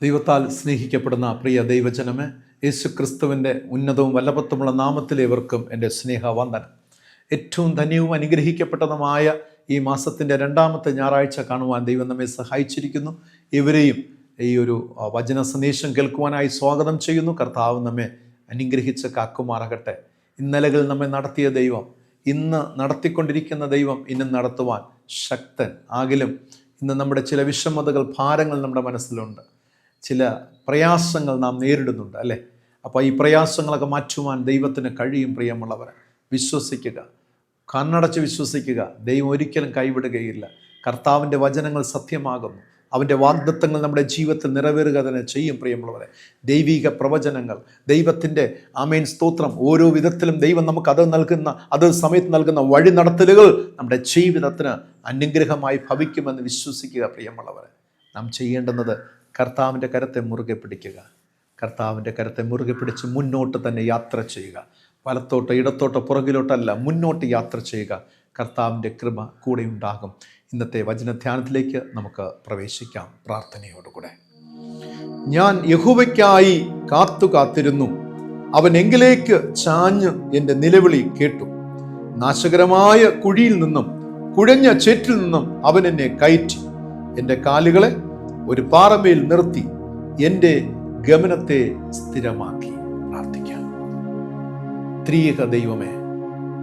ദൈവത്താൽ സ്നേഹിക്കപ്പെടുന്ന പ്രിയ ദൈവജനമേ, യേശു ക്രിസ്തുവിൻ്റെ ഉന്നതവും വല്ലഭത്വമുള്ള നാമത്തിലേവർക്കും എൻ്റെ സ്നേഹവന്ദനം. ഏറ്റവും ധന്യവും അനുഗ്രഹിക്കപ്പെട്ടതുമായ ഈ മാസത്തിൻ്റെ രണ്ടാമത്തെ ഞായറാഴ്ച കാണുവാൻ ദൈവം നമ്മെ സഹായിച്ചിരിക്കുന്നു. ഇവരെയും ഈ ഒരു വചന സന്ദേശം കേൾക്കുവാനായി സ്വാഗതം ചെയ്യുന്നു. കർത്താവ് നമ്മെ അനുഗ്രഹിച്ച് കാക്കുമാറാകട്ടെ. ഇന്നലകൾ നമ്മെ നടത്തിയ ദൈവം, ഇന്ന് നടത്തിക്കൊണ്ടിരിക്കുന്ന ദൈവം ഇന്നും നടത്തുവാൻ ശക്തൻ. ആകിലും ഇന്ന് നമ്മുടെ ചില വിഷമതകൾ, ഭാരങ്ങൾ നമ്മുടെ മനസ്സിലുണ്ട്. ചില പ്രയാസങ്ങൾ നാം നേരിടുന്നുണ്ട്, അല്ലേ? അപ്പോൾ ഈ പ്രയാസങ്ങളൊക്കെ മാറ്റുവാൻ ദൈവത്തിന് കഴിയും. പ്രിയമുള്ളവരെ, വിശ്വസിക്കുക, കണ്ണടച്ച് വിശ്വസിക്കുക. ദൈവം ഒരിക്കലും കൈവിടുകയില്ല. കർത്താവിൻ്റെ വചനങ്ങൾ സത്യമാകുന്നു. അവൻ്റെ വാഗ്ദത്തങ്ങൾ നമ്മുടെ ജീവിതത്തിൽ നിറവേറുക തന്നെ ചെയ്യും. പ്രിയമുള്ളവരെ, ദൈവിക പ്രവചനങ്ങൾ, ദൈവത്തിൻ്റെ ആമേൻ സ്തോത്രം, ഓരോ വിധത്തിലും ദൈവം നമുക്ക് അത് സമയത്ത് നൽകുന്ന വഴി നടത്തലുകൾ നമ്മുടെ ജീവിതത്തിന് അനുഗ്രഹമായി ഭവിക്കുമെന്ന് വിശ്വസിക്കുക. പ്രിയമുള്ളവരെ, നാം ചെയ്യേണ്ടുന്നത് കർത്താവിൻ്റെ കരത്തെ മുറുകെ പിടിക്കുക. കർത്താവിൻ്റെ കരത്തെ മുറുകെ പിടിച്ച് മുന്നോട്ട് തന്നെ യാത്ര ചെയ്യുക. വലത്തോട്ടോ ഇടത്തോട്ടോ പുറകിലോട്ടല്ല, മുന്നോട്ട് യാത്ര ചെയ്യുക. കർത്താവിൻ്റെ കൃപ കൂടെ ഉണ്ടാകും. ഇന്നത്തെ വചനധ്യാനത്തിലേക്ക് നമുക്ക് പ്രവേശിക്കാം പ്രാർത്ഥനയോടുകൂടെ. ഞാൻ യഹോവയ്ക്കായി കാത്തിരുന്നു. അവൻ എങ്കിലേക്ക് ചാഞ്ഞ് എൻ്റെ നിലവിളി കേട്ടു. നാശകരമായ കുഴിയിൽ നിന്നും കുഴഞ്ഞ ചേറ്റിൽ നിന്നും അവൻ എന്നെ കയറ്റി. എൻ്റെ കാലുകളെ ഒരു പാറമേൽ നിർത്തി എൻ്റെ ഗമനത്തെ സ്ഥിരമാക്കി. പ്രാർത്ഥിക്കാം. ത്രിയേക ദൈവമേ,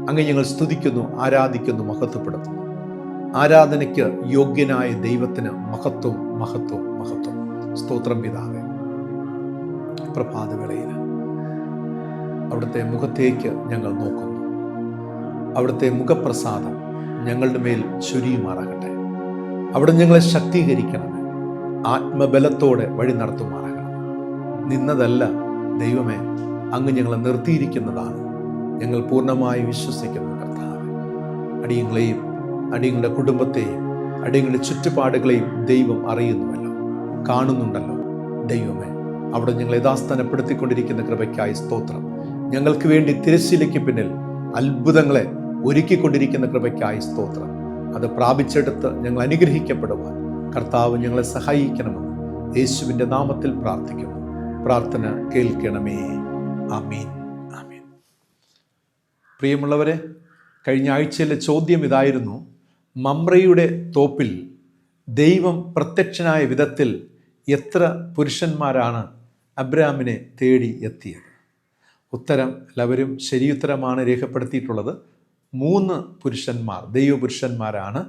അങ്ങ് ഞങ്ങൾ സ്തുതിക്കുന്നു, ആരാധിക്കുന്നു, മഹത്വപ്പെടുത്തുന്നു. ആരാധനയ്ക്ക് യോഗ്യനായ ദൈവത്തിന് മഹത്വം, മഹത്വം, മഹത്വം. സ്തോത്രം പിതാവേ. പ്രഭാതവേളയിൽ അവിടുത്തെ മുഖത്തേക്ക് ഞങ്ങൾ നോക്കുന്നു. അവിടുത്തെ മുഖപ്രസാദം ഞങ്ങളുടെ മേൽ ചൊരിയുമാറാകട്ടെ. അവിടെ ഞങ്ങളെ ശക്തീകരിക്കണമേ. ആത്മബലത്തോടെ വഴി നടത്തുമാറാകണം. നിന്നതല്ല ദൈവമേ, അങ്ങ് ഞങ്ങളെ നിർത്തിയിരിക്കുന്നതാണ്. ഞങ്ങൾ പൂർണ്ണമായി വിശ്വസിക്കുന്നു. കർത്താവേ, അടിയങ്ങളെയും അടിയങ്ങളുടെ കുടുംബത്തെയും അടിയങ്ങളുടെ ചുറ്റുപാടുകളെയും ദൈവം അറിയുന്നുവല്ലോ, കാണുന്നുണ്ടല്ലോ. ദൈവമേ, അവിടെ ഞങ്ങൾ യഥാസ്ഥാനപ്പെടുത്തിക്കൊണ്ടിരിക്കുന്ന കൃപയ്ക്കായി സ്തോത്രം. ഞങ്ങൾക്ക് വേണ്ടി തിരശ്ശീലയ്ക്ക് പിന്നിൽ അത്ഭുതങ്ങളെ ഒരുക്കിക്കൊണ്ടിരിക്കുന്ന കൃപയ്ക്കായി സ്തോത്രം. അത് പ്രാപിച്ചെടുത്ത് ഞങ്ങൾ അനുഗ്രഹിക്കപ്പെടുവാൻ കർത്താവ് ഞങ്ങളെ സഹായിക്കണമെന്ന് യേശുവിൻ്റെ നാമത്തിൽ പ്രാർത്ഥിക്കുന്നു. പ്രാർത്ഥന കേൾക്കണമേ. ആമീൻ, ആമീൻ. പ്രിയമുള്ളവരെ, കഴിഞ്ഞ ആഴ്ചയിലെ ചോദ്യം ഇതായിരുന്നു: മമ്രയുടെ തോപ്പിൽ ദൈവം പ്രത്യക്ഷനായ വിധത്തിൽ എത്ര പുരുഷന്മാരാണ് അബ്രാമിനെ തേടി എത്തിയത്? ഉത്തരം എല്ലാവരും ശരിയുത്തരമാണ് രേഖപ്പെടുത്തിയിട്ടുള്ളത്. 3 പുരുഷന്മാർ, ദൈവപുരുഷന്മാരാണ്.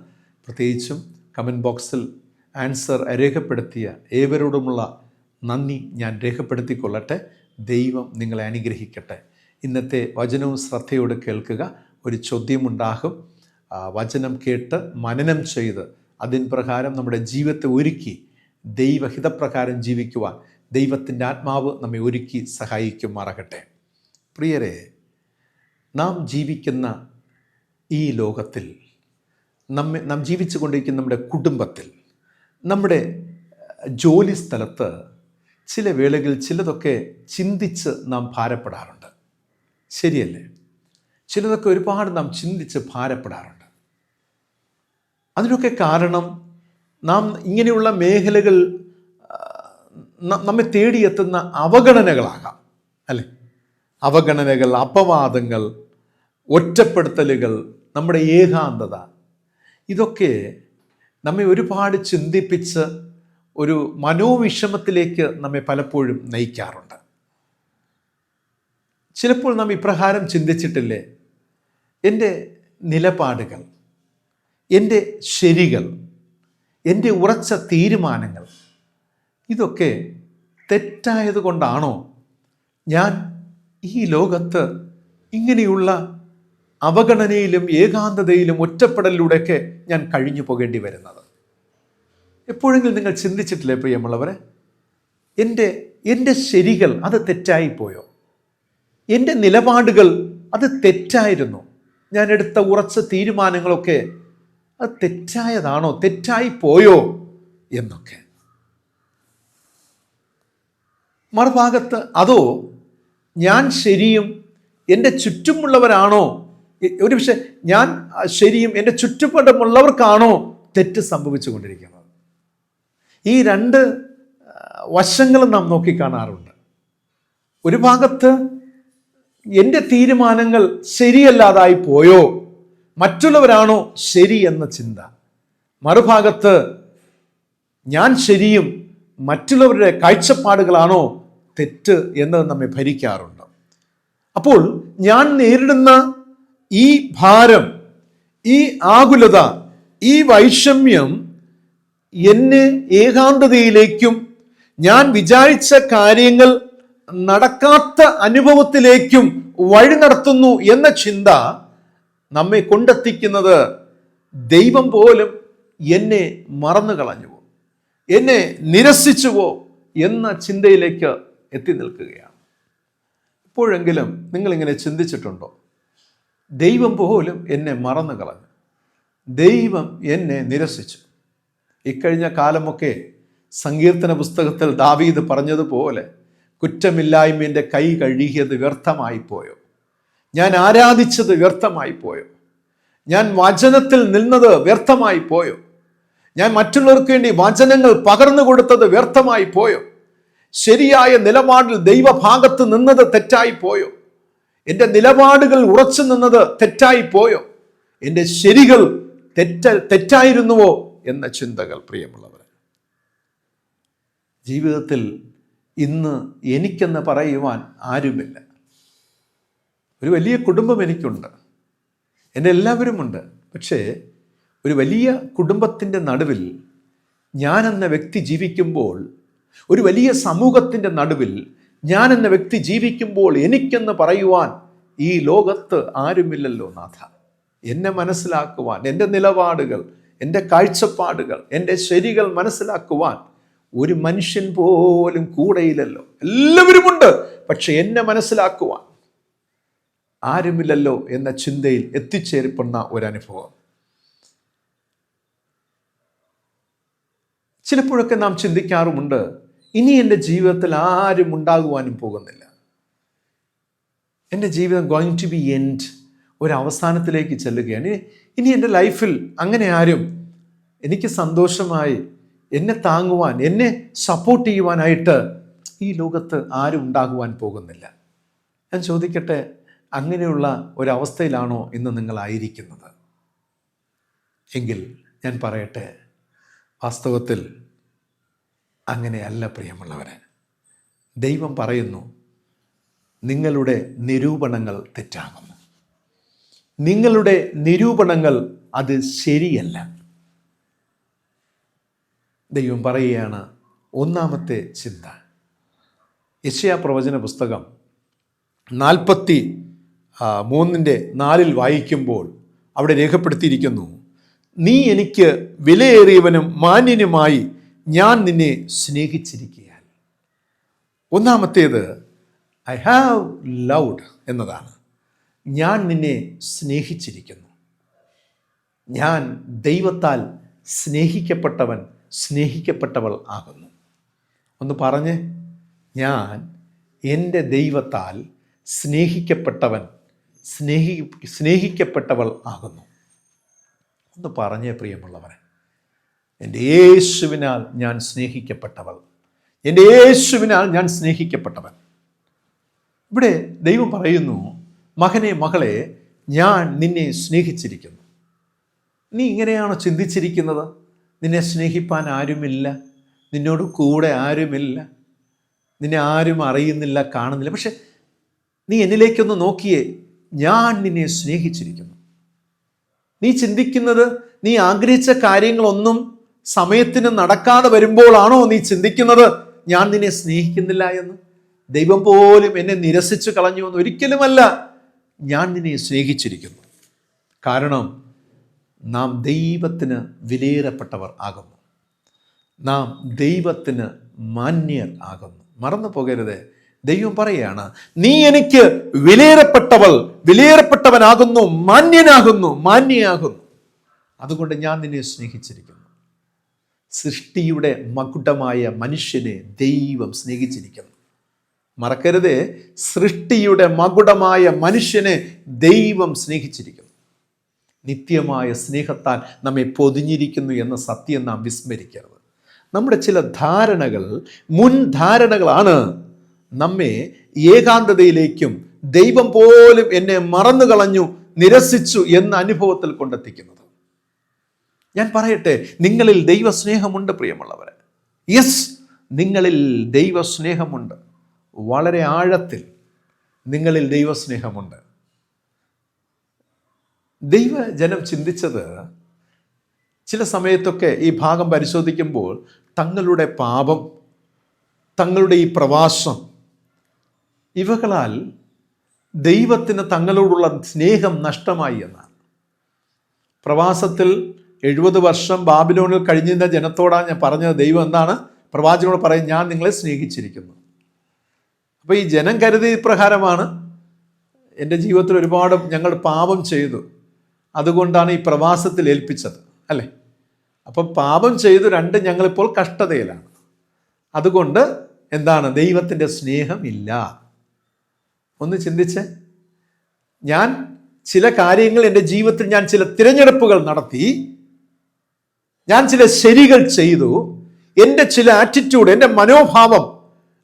പ്രത്യേകിച്ചും കമൻറ്റ് ബോക്സിൽ ആൻസർ രേഖപ്പെടുത്തിയ ഏവരോടുമുള്ള നന്ദി ഞാൻ രേഖപ്പെടുത്തിക്കൊള്ളട്ടെ. ദൈവം നിങ്ങളെ അനുഗ്രഹിക്കട്ടെ. ഇന്നത്തെ വചനവും ശ്രദ്ധയോടെ കേൾക്കുക. ഒരു ചോദ്യമുണ്ടാകും. വചനം കേട്ട് മനനം ചെയ്ത് അതിന് പ്രകാരം നമ്മുടെ ജീവിതത്തെ ഒരുക്കി ദൈവഹിതപ്രകാരം ജീവിക്കുവാൻ ദൈവത്തിൻ്റെ ആത്മാവ് നമ്മെ ഒരുക്കി സഹായിക്കുമാറാകട്ടെ. പ്രിയരെ, നാം ജീവിക്കുന്ന ഈ ലോകത്തിൽ, നാം ജീവിച്ചു കൊണ്ടിരിക്കുന്ന നമ്മുടെ കുടുംബത്തിൽ, നമ്മുടെ ജോലി സ്ഥലത്ത് ചില വേളകളിൽ ചിലതൊക്കെ ചിന്തിച്ച് നാം ഭാരപ്പെടാറുണ്ട്. ശരിയല്ലേ? ചിലതൊക്കെ ഒരുപാട് നാം ചിന്തിച്ച് ഭാരപ്പെടാറുണ്ട്. അതിനൊക്കെ കാരണം നാം ഇങ്ങനെയുള്ള മേഖലകൾ നമ്മെ തേടിയെത്തുന്ന അവഗണനകളാകാം, അല്ലേ? അവഗണനകൾ, അപവാദങ്ങൾ, ഒറ്റപ്പെടുത്തലുകൾ, നമ്മുടെ ഏകാന്തത, ഇതൊക്കെ നമ്മെ ഒരുപാട് ചിന്തിപ്പിച്ച് ഒരു മനോവിഷമത്തിലേക്ക് നമ്മെ പലപ്പോഴും നയിക്കാറുണ്ട്. ചിലപ്പോൾ നാം ഇപ്രകാരം ചിന്തിച്ചിട്ടില്ലേ: എൻ്റെ നിലപാടുകൾ, എൻ്റെ ശരികൾ, എൻ്റെ ഉറച്ച തീരുമാനങ്ങൾ, ഇതൊക്കെ തെറ്റായത് കൊണ്ടാണോ ഞാൻ ഈ ലോകത്ത് ഇങ്ങനെയുള്ള അവഗണനയിലും ഏകാന്തതയിലും ഒറ്റപ്പെടലിലൂടെയൊക്കെ ഞാൻ കഴിഞ്ഞു പോകേണ്ടി വരുന്നത്? എപ്പോഴെങ്കിലും നിങ്ങൾ ചിന്തിച്ചിട്ടില്ലേ പ്രിയമുള്ളവരെ? എൻ്റെ ശരികൾ അത് തെറ്റായിപ്പോയോ? എൻ്റെ നിലപാടുകൾ അത് തെറ്റായിരുന്നു? ഞാൻ എടുത്ത ഉറച്ച തീരുമാനങ്ങളൊക്കെ അത് തെറ്റായതാണോ, തെറ്റായിപ്പോയോ എന്നൊക്കെ. മറുഭാഗത്ത് അതോ ഞാൻ ശരിയും എൻ്റെ ചുറ്റുമുള്ളവരാണോ, ഒരുപക്ഷെ ഞാൻ ശരിയും എൻ്റെ ചുറ്റുപാടുമുള്ളവർക്കാണോ തെറ്റ് സംഭവിച്ചു കൊണ്ടിരിക്കുന്നത്? ഈ 2 വശങ്ങളും നാം നോക്കിക്കാണാറുണ്ട്. ഒരു ഭാഗത്ത് എൻ്റെ തീരുമാനങ്ങൾ ശരിയല്ലാതായി പോയോ, മറ്റുള്ളവരാണോ ശരി എന്ന ചിന്ത. മറുഭാഗത്ത് ഞാൻ ശരിയും മറ്റുള്ളവരുടെ കാഴ്ചപ്പാടുകളാണോ തെറ്റ് എന്ന് നമ്മെ ഭരിക്കാറുണ്ട്. അപ്പോൾ ഞാൻ നേരിടുന്ന ഈ ഭാരം, ഈ ആകുലത, ഈ വൈഷമ്യം എന്നെ ഏകാന്തതയിലേക്കും ഞാൻ വിചാരിച്ച കാര്യങ്ങൾ നടക്കാത്ത അനുഭവത്തിലേക്കും വഴി നടത്തുന്നു എന്ന ചിന്ത നമ്മെ കൊണ്ടെത്തിക്കുന്നത് ദൈവം പോലും എന്നെ മറന്നു കളഞ്ഞുവോ, എന്നെ നിരസിച്ചുവോ എന്ന ചിന്തയിലേക്ക് എത്തി നിൽക്കുകയാണ്. ഇപ്പോഴെങ്കിലും നിങ്ങളിങ്ങനെ ചിന്തിച്ചിട്ടുണ്ടോ? ദൈവം പോലും എന്നെ മറന്നു കളഞ്ഞു, ദൈവം എന്നെ നിരസിച്ചു. ഇക്കഴിഞ്ഞ കാലമൊക്കെ സങ്കീർത്തന പുസ്തകത്തിൽ ദാവീദ് പറഞ്ഞതുപോലെ, കുറ്റമില്ലായ്മ കൈ കഴുകിയത് വ്യർത്ഥമായി പോയോ, ഞാൻ ആരാധിച്ചത് വ്യർത്ഥമായി പോയോ, ഞാൻ വചനത്തിൽ നിന്നത് വ്യർത്ഥമായി പോയോ, ഞാൻ മറ്റുള്ളവർക്ക് വേണ്ടി വചനങ്ങൾ പകർന്നു കൊടുത്തത് വ്യർത്ഥമായി പോയോ, ശരിയായ നിലപാടിൽ ദൈവഭാഗത്ത് നിന്നത് തെറ്റായി പോയോ, എൻ്റെ നിലപാടുകൾ ഉറച്ചു നിന്നത് തെറ്റായി പോയോ, എൻ്റെ ശരികൾ തെറ്റായിരുന്നുവോ എന്ന ചിന്തകൾ. പ്രിയമുള്ളവർ, ജീവിതത്തിൽ ഇന്ന് എനിക്കെന്ന് പറയുവാൻ ആരുമില്ല. ഒരു വലിയ കുടുംബം എനിക്കുണ്ട്, എൻ്റെ എല്ലാവരുമുണ്ട്. പക്ഷേ ഒരു വലിയ കുടുംബത്തിൻ്റെ നടുവിൽ ഞാനെന്ന വ്യക്തി ജീവിക്കുമ്പോൾ, ഒരു വലിയ സമൂഹത്തിൻ്റെ നടുവിൽ ഞാനെന്ന വ്യക്തി ജീവിക്കുമ്പോൾ എനിക്കെന്ന് പറയുവാൻ ഈ ലോകത്ത് ആരുമില്ലല്ലോ നാഥ. എന്നെ മനസ്സിലാക്കുവാൻ, എൻ്റെ നിലപാടുകൾ, എൻ്റെ കാഴ്ചപ്പാടുകൾ, എൻ്റെ ശരികൾ മനസ്സിലാക്കുവാൻ ഒരു മനുഷ്യൻ പോലും കൂടെയില്ലല്ലോ. എല്ലാവരുമുണ്ട്, പക്ഷെ എന്നെ മനസ്സിലാക്കുവാൻ ആരുമില്ലല്ലോ എന്ന ചിന്തയിൽ എത്തിച്ചേർപ്പെടുന്ന ഒരനുഭവം. ചിലപ്പോഴൊക്കെ നാം ചിന്തിക്കാറുമുണ്ട്, ഇനി എൻ്റെ ജീവിതത്തിൽ ആരും ഉണ്ടാകുവാനും പോകുന്നില്ല, എൻ്റെ ജീവിതം ഗോയിങ് ടു ബി എൻഡ്, ഒരു അവസാനത്തിലേക്ക് ചെല്ലുകയാണ്. ഇനി എൻ്റെ ലൈഫിൽ അങ്ങനെ ആരും എനിക്ക് സന്തോഷമായി എന്നെ താങ്ങുവാൻ, എന്നെ സപ്പോർട്ട് ചെയ്യുവാനായിട്ട് ഈ ലോകത്ത് ആരും ഉണ്ടാകുവാൻ പോകുന്നില്ല. ഞാൻ ചോദിക്കട്ടെ, അങ്ങനെയുള്ള ഒരവസ്ഥയിലാണോ ഇന്ന് നിങ്ങളായിരിക്കുന്നത്? എങ്കിൽ ഞാൻ പറയട്ടെ, വാസ്തവത്തിൽ അങ്ങനെയല്ല പ്രിയമുള്ളവരെ. ദൈവം പറയുന്നു, നിങ്ങളുടെ നിരൂപണങ്ങൾ തെറ്റാകുന്നു, നിങ്ങളുടെ നിരൂപണങ്ങൾ അത് ശരിയല്ല. ദൈവം പറയുകയാണ്, ഒന്നാമത്തെ ചിന്ത. യെശയ്യാ പ്രവചന പുസ്തകം 43:4 വായിക്കുമ്പോൾ അവിടെ രേഖപ്പെടുത്തിയിരിക്കുന്നു, നീ എനിക്ക് വിലയേറിയവനും മാന്യനുമായി ഞാൻ നിന്നെ സ്നേഹിച്ചിരിക്കുകയാൽ. ഒന്നാമത്തേത് ഐ ഹാവ് ലവ്ഡ് എന്നതാണ്. ഞാൻ നിന്നെ സ്നേഹിച്ചിരിക്കുന്നു. ഞാൻ ദൈവത്താൽ സ്നേഹിക്കപ്പെട്ടവൻ, സ്നേഹിക്കപ്പെട്ടവൾ ആകുന്നു. ഒന്ന് പറഞ്ഞ്, ഞാൻ എൻ്റെ ദൈവത്താൽ സ്നേഹിക്കപ്പെട്ടവൻ, സ്നേഹിക്കപ്പെട്ടവൾ ആകുന്നു. ഒന്ന് പറഞ്ഞേ പ്രിയമുള്ളവരെ, എൻ്റെ യേശുവിനാൽ ഞാൻ സ്നേഹിക്കപ്പെട്ടവൾ, എൻ്റെ യേശുവിനാൽ ഞാൻ സ്നേഹിക്കപ്പെട്ടവൻ. ഇവിടെ ദൈവം പറയുന്നു, മകനെ, മകളെ, ഞാൻ നിന്നെ സ്നേഹിച്ചിരിക്കുന്നു. നീ ഇങ്ങനെയാണോ ചിന്തിച്ചിരിക്കുന്നത്? നിന്നെ സ്നേഹിപ്പാൻ ആരുമില്ല, നിന്നോട് കൂടെ ആരുമില്ല, നിന്നെ ആരും അറിയുന്നില്ല, കാണുന്നില്ല. പക്ഷെ നീ എന്നിലേക്കൊന്ന് നോക്കിയേ, ഞാൻ നിന്നെ സ്നേഹിച്ചിരിക്കുന്നു. നീ ചിന്തിക്കുന്നത്, നീ ആഗ്രഹിച്ച കാര്യങ്ങളൊന്നും സമയത്തിന് നടക്കാതെ വരുമ്പോഴാണോ നീ ചിന്തിക്കുന്നത് ഞാൻ നിന്നെ സ്നേഹിക്കുന്നില്ല എന്ന്? ദൈവം പോലും എന്നെ നിരസിച്ചു കളഞ്ഞു എന്ന് ഒരിക്കലുമല്ല. ഞാൻ നിന്നെ സ്നേഹിച്ചിരിക്കുന്നു. കാരണം നാം ദൈവത്തിന് വിലയേറപ്പെട്ടവർ ആകുന്നു, നാം ദൈവത്തിന് മാന്യർ ആകുന്നു. മറന്നു പോകരുത്. ദൈവം പറയുകയാണ്, നീ എനിക്ക് വിലയേറപ്പെട്ടവൾ, വിലയേറപ്പെട്ടവനാകുന്നു, മാന്യനാകുന്നു, മാന്യയാകുന്നു. അതുകൊണ്ട് ഞാൻ നിന്നെ സ്നേഹിച്ചിരിക്കുന്നു. സൃഷ്ടിയുടെ മകുടമായ മനുഷ്യനെ ദൈവം സ്നേഹിച്ചിരിക്കുന്നു. മറക്കരുതേ, സൃഷ്ടിയുടെ മകുടമായ മനുഷ്യനെ ദൈവം സ്നേഹിച്ചിരിക്കുന്നു. നിത്യമായ സ്നേഹത്താൽ നമ്മെ പൊതിഞ്ഞിരിക്കുന്നു എന്ന സത്യം നാം വിസ്മരിക്കരുത്. നമ്മുടെ ചില ധാരണകൾ, മുൻധാരണകളാണ് നമ്മെ ഏകാന്തതയിലേക്കും ദൈവം പോലും എന്നെ മറന്നു കളഞ്ഞു, നിരസിച്ചു എന്ന അനുഭവത്തിൽ കൊണ്ടെത്തിക്കുന്നത്. ഞാൻ പറയട്ടെ, നിങ്ങളിൽ ദൈവസ്നേഹമുണ്ട് പ്രിയമുള്ളവരെ. യെസ്, നിങ്ങളിൽ ദൈവസ്നേഹമുണ്ട്. വളരെ ആഴത്തിൽ നിങ്ങളിൽ ദൈവസ്നേഹമുണ്ട്. ദൈവജനം ചിന്തിച്ചത്, ചില സമയത്തൊക്കെ ഈ ഭാഗം പരിശോധിക്കുമ്പോൾ തങ്ങളുടെ പാപം, തങ്ങളുടെ ഈ പ്രവാസം, ഇവകളാൽ ദൈവത്തിന് തങ്ങളോടുള്ള സ്നേഹം നഷ്ടമായി എന്നാണ്. പ്രവാസത്തിൽ 70 വർഷം ബാബിലോണിൽ കഴിഞ്ഞിരുന്ന ജനത്തോടാണ് ഞാൻ പറഞ്ഞത്. ദൈവം എന്താണ് പ്രവാചകനോട് പറയും, ഞാൻ നിങ്ങളെ സ്നേഹിച്ചിരിക്കുന്നു. അപ്പോൾ ഈ ജനം കരുതി ഇപ്രകാരമാണ്, എൻ്റെ ജീവിതത്തിൽ ഒരുപാട് ഞങ്ങൾ പാപം ചെയ്തു, അതുകൊണ്ടാണ് ഈ പ്രവാസത്തിൽ ഏൽപ്പിച്ചത്, അല്ലേ? അപ്പം പാപം ചെയ്തു, ഞങ്ങളിപ്പോൾ കഷ്ടതയിലാണ്, അതുകൊണ്ട് എന്താണ്, ദൈവത്തിൻ്റെ സ്നേഹമില്ല. ഒന്ന് ചിന്തിച്ച്, ഞാൻ ചില കാര്യങ്ങൾ എൻ്റെ ജീവിതത്തിൽ, ഞാൻ ചില തിരഞ്ഞെടുപ്പുകൾ നടത്തി, ഞാൻ ചില ശരികൾ ചെയ്തു, എൻ്റെ ചില ആറ്റിറ്റ്യൂഡ്, എൻ്റെ മനോഭാവം,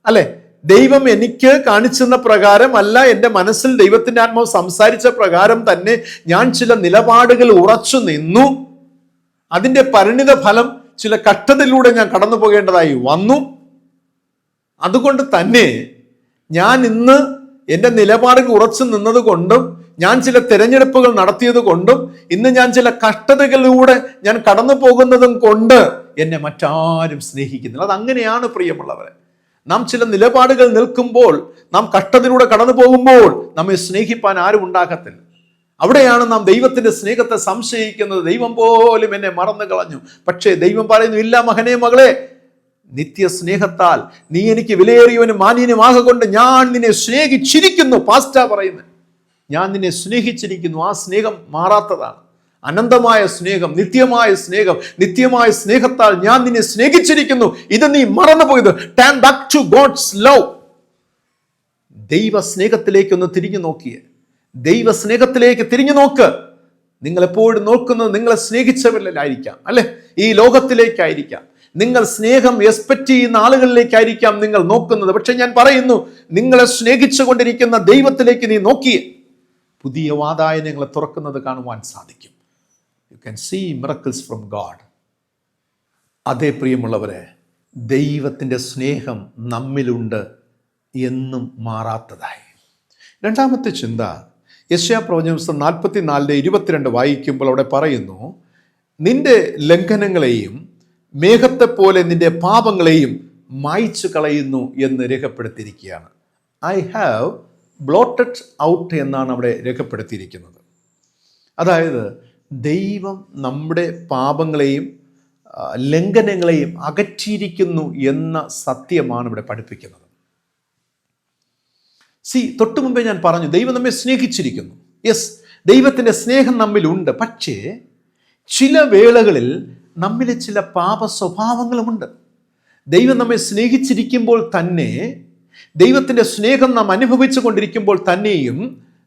അല്ലെ, ദൈവം എനിക്ക് കാണിച്ചെന്ന പ്രകാരം അല്ല, എൻ്റെ മനസ്സിൽ ദൈവത്തിൻ്റെ ആത്മാവ് സംസാരിച്ച പ്രകാരം തന്നെ ഞാൻ ചില നിലപാടുകൾ ഉറച്ചു നിന്നു. അതിൻ്റെ പരിണിത ഫലം ചില കഷ്ടതയിലൂടെ ഞാൻ കടന്നു പോകേണ്ടതായി വന്നു. അതുകൊണ്ട് തന്നെ ഞാൻ ഇന്ന് എൻ്റെ നിലപാടുകൾ ഉറച്ചു നിന്നത് കൊണ്ടും, ഞാൻ ചില തിരഞ്ഞെടുപ്പുകൾ നടത്തിയത് കൊണ്ടും, ഇന്ന് ഞാൻ ചില കഷ്ടതകളിലൂടെ ഞാൻ കടന്നു പോകുന്നതും കൊണ്ട് എന്നെ മറ്റാരും സ്നേഹിക്കുന്നില്ല. അതങ്ങനെയാണ് പ്രിയമുള്ളവരെ. നാം ചില നിലപാടുകൾ നിൽക്കുമ്പോൾ, നാം കഷ്ടതയിലൂടെ കടന്നു പോകുമ്പോൾ നമ്മെ സ്നേഹിപ്പാൻ ആരും ഉണ്ടാകത്തില്ല. അവിടെയാണ് നാം ദൈവത്തിന്റെ സ്നേഹത്തെ സംശയിക്കുന്നത്. ദൈവം പോലും എന്നെ മറന്നു കളഞ്ഞു. പക്ഷേ ദൈവം പറയുന്നു, ഇല്ല മകനെ, മകളെ, നിത്യ സ്നേഹത്താൽ നീ എനിക്ക് വിലയേറിയവനും മാന്യനുമാകൊണ്ട് ഞാൻ നിന്നെ സ്നേഹിച്ചിരിക്കുന്നു. പാസ്റ്റർ പറയുന്നത്, ഞാൻ നിന്നെ സ്നേഹിച്ചിരിക്കുന്നു. ആ സ്നേഹം മാറാത്തതാണ്. അനന്തമായ സ്നേഹം, നിത്യമായ സ്നേഹത്താൽ ഞാൻ നിന്നെ സ്നേഹിച്ചിരിക്കുന്നു. ഇത് നീ മറന്നുപോയത്. Turn back to God's love. ദൈവ സ്നേഹത്തിലേക്കൊന്ന് തിരിഞ്ഞു നോക്കിയേ. ദൈവ സ്നേഹത്തിലേക്ക് തിരിഞ്ഞു നോക്ക്. നിങ്ങൾ എപ്പോഴും നോക്കുന്നത് നിങ്ങളെ സ്നേഹിച്ചവരിലായിരിക്കാം, അല്ലെ, ഈ ലോകത്തിലേക്കായിരിക്കാം. നിങ്ങൾ സ്നേഹം എക്സ്പെക്ട് ചെയ്യുന്ന ആളുകളിലേക്കായിരിക്കാം നിങ്ങൾ നോക്കുന്നത്. പക്ഷെ ഞാൻ പറയുന്നു, നിങ്ങളെ സ്നേഹിച്ചു കൊണ്ടിരിക്കുന്ന ദൈവത്തിലേക്ക് നീ നോക്കിയേ, പുതിയ വാതായനങ്ങളെ തുറക്കുന്നത് കാണുവാൻ സാധിക്കും. You can see miracles from God. അതേ പ്രിയമുള്ളവരെ, ദൈവത്തിൻ്റെ സ്നേഹം നമ്മിലുണ്ട്, എന്നും മാറാത്തതായി. രണ്ടാമത്തെ ചിന്ത, യെശയ്യാപ്രവചനം 44:22 വായിക്കുമ്പോൾ അവിടെ പറയുന്നു, നിന്റെ ലംഘനങ്ങളെയും മേഘത്തെപ്പോലെ നിന്റെ പാപങ്ങളെയും മായ്ച്ചു കളയുന്നു എന്ന് രേഖപ്പെടുത്തിയിരിക്കുകയാണ്. ഐ ഹാവ് ബ്ലോട്ടഡ് ഔട്ട് എന്നാണ് അവിടെ രേഖപ്പെടുത്തിയിരിക്കുന്നത്. അതായത് ദൈവം നമ്മുടെ പാപങ്ങളെയും ലംഘനങ്ങളെയും അകറ്റിയിരിക്കുന്നു എന്ന സത്യമാണ് ഇവിടെ പഠിപ്പിക്കുന്നത്. തൊട്ടു മുമ്പേ ഞാൻ പറഞ്ഞു, ദൈവം നമ്മെ സ്നേഹിച്ചിരിക്കുന്നു. യെസ്, ദൈവത്തിൻ്റെ സ്നേഹം നമ്മിലുണ്ട്. പക്ഷേ ചില വേളകളിൽ നമ്മിലെ ചില പാപ സ്വഭാവങ്ങളുമുണ്ട്. ദൈവം നമ്മെ സ്നേഹിച്ചിരിക്കുമ്പോൾ തന്നെ, ദൈവത്തിൻ്റെ സ്നേഹം നാം അനുഭവിച്ചു കൊണ്ടിരിക്കുമ്പോൾ തന്നെയും